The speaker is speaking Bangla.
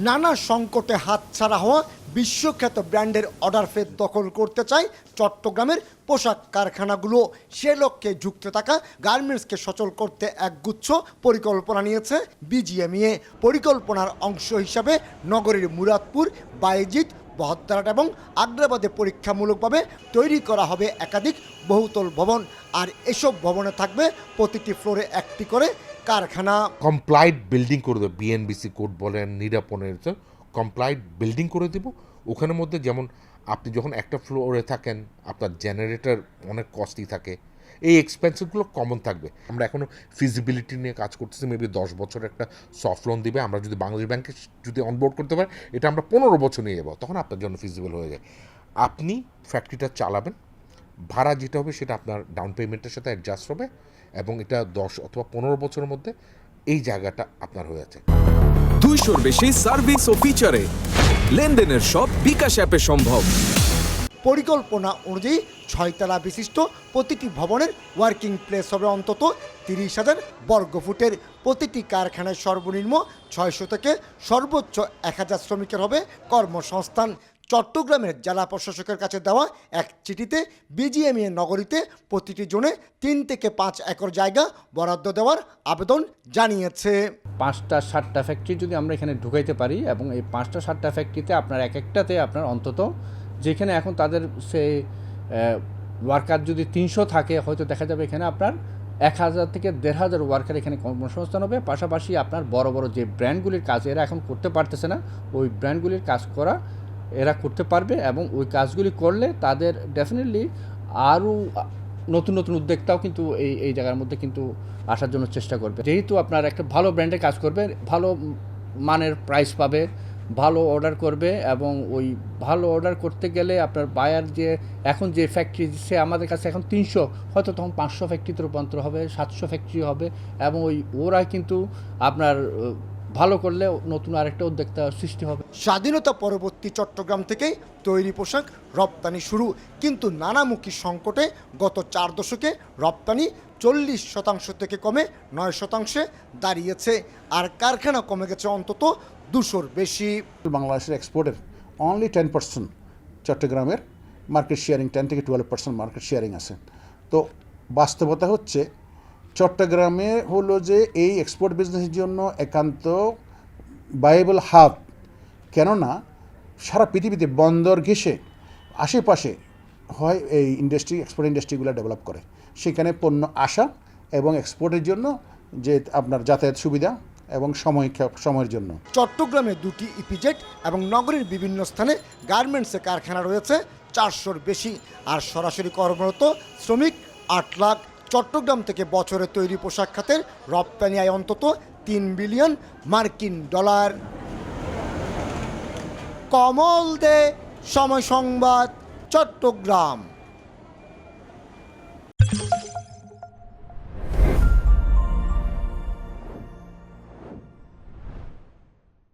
নানা সংকটে হাতছাড়া হওয়া বিশ্বখ্যাত ব্র্যান্ডের অর্ডার ফের দখল করতে চায় চট্টগ্রামের পোশাক কারখানাগুলো। সে লক্ষ্যে ঝুঁকতে থাকা গার্মেন্টসকে সচল করতে একগুচ্ছ পরিকল্পনা নিয়েছে বিজিএমইএ। পরিকল্পনার অংশ হিসাবে নগরীর মুরাদপুর, বায়েজিদ, বহদ্দারহাট এবং আগ্রাবাদে পরীক্ষামূলকভাবে তৈরি করা হবে একাধিক বহুতল ভবন। আর এসব ভবনে থাকবে প্রতিটি ফ্লোরে একটি করে কারখানা। কমপ্লাইড বিল্ডিং করে দেবো, বিএনবিসি কোড বলেন, নিরাপনের কমপ্লাইড বিল্ডিং করে দেবো। ওখানের মধ্যে যেমন আপনি যখন একটা ফ্লোরে থাকেন, আপনার জেনারেটর অনেক কস্টলি থাকে, এই এক্সপেন্সিভগুলো কমন থাকবে। আমরা এখনও ফিজিবিলিটি নিয়ে কাজ করতেছি, মেবি 10 বছর একটা সফট লোন দিবে। আমরা যদি বাংলাদেশ ব্যাংকে যদি অনবোর্ড করতে পারি, এটা আমরা 15 বছর নিয়ে যাবো, তখন আপনার জন্য ফিজিবল হয়ে যায়। আপনি ফ্যাক্টরিটা চালাবেন, ভাড়া যেটা হবে সেটা আপনার ডাউন পেমেন্টের সাথে অ্যাডজাস্ট হবে, এবং এটা 10 অথবা 15 বছরের মধ্যে এই জায়গাটা আপনার হয়ে আছে। 200-র বেশি সার্ভিস ও ফিচারে লেনদেনের সব বিকাশ অ্যাপে সম্ভব। পরিকল্পনা অনুযায়ী 6 তলা বিশিষ্ট প্রতিটি ভবনের ওয়ার্কিং প্লেস হবে অন্তত 30,000 বর্গফুটের। প্রতিটি কারখানায় সর্বনিম্ন 600 থেকে সর্বোচ্চ 1000 শ্রমিকের হবে কর্মসংস্থান। চট্টগ্রামের জেলা প্রশাসকের কাছে দেওয়া এক চিঠিতে বিজিএমইএ নগরীতে প্রতিটি জোনে 3 থেকে 5 একর জায়গা বরাদ্দ দেওয়ার আবেদন জানিয়েছে। 5টা 7টা ফ্যাক্টরি যদি আমরা এখানে ঢুকাইতে পারি, এবং এই 5টা 7টা ফ্যাক্টরিতে আপনার এক একটাতে আপনার অন্তত, যেখানে এখন তাদের সে ওয়ার্কার যদি 300 থাকে, হয়তো দেখা যাবে এখানে আপনার 1000 থেকে 1500 ওয়ার্কার এখানে কর্মসংস্থান হবে। পাশাপাশি আপনার বড় বড় যে ব্র্যান্ডগুলির কাজ এরা এখন করতে পারতেছে না, ওই ব্র্যান্ডগুলির কাজ করা এরা করতে পারবে, এবং ওই কাজগুলি করলে তাদের ডেফিনেটলি আরও নতুন নতুন উদ্যোক্তাও কিন্তু এই জায়গার মধ্যে কিন্তু আসার জন্য চেষ্টা করবে। যেহেতু আপনার একটা ভালো ব্র্যান্ডে কাজ করবে, ভালো মানের প্রাইস পাবে, ভালো অর্ডার করবে, এবং ওই ভালো অর্ডার করতে গেলে আপনার বায়ার যে এখন যে ফ্যাক্টরি, সে আমাদের কাছে এখন 300, হয়তো তখন 500 ফ্যাক্টরিতে রূপান্তর হবে, 700 ফ্যাক্টরি হবে, এবং ওরা কিন্তু আপনার ভালো করলে নতুন আরেকটা উদ্যোক্তা সৃষ্টি হবে। স্বাধীনতা পরবর্তী চট্টগ্রাম থেকেই তৈরি পোশাক রপ্তানি শুরু, কিন্তু নানামুখী সংকটে গত 4 দশকে রপ্তানি 40% থেকে কমে 9% দাঁড়িয়েছে। আর কারখানা কমে গেছে অন্তত 200-র বেশি। বাংলাদেশের এক্সপোর্টের অনলি 10% চট্টগ্রামের মার্কেট শেয়ারিং, 10 থেকে 12% মার্কেট শেয়ারিং আছে। তো বাস্তবতা হচ্ছে চট্টগ্রামে হলো যে এই এক্সপোর্ট বিজনেসের জন্য একান্ত ভায়াবল হাব, কেননা সারা পৃথিবীতে বন্দর ঘেঁষে আশেপাশে হয় এই ইন্ডাস্ট্রি, এক্সপোর্ট ইন্ডাস্ট্রিগুলো ডেভেলপ করে, সেখানে পণ্য আসা এবং এক্সপোর্টের জন্য যে আপনার যাতায়াত সুবিধা এবং সময়ের জন্য। চট্টগ্রামে 2টি ইপিজেড এবং নগরীর বিভিন্ন স্থানে গার্মেন্টসের কারখানা রয়েছে 400-র বেশি, আর সরাসরি কর্মরত শ্রমিক 8 লাখ। চট্টগ্রাম থেকে বছরে তৈরি পোশাক খাতের রপ্তানি আয় অন্তত 3 বিলিয়ন মার্কিন ডলার। কমল দে, সময় সংবাদ, চট্টগ্রাম।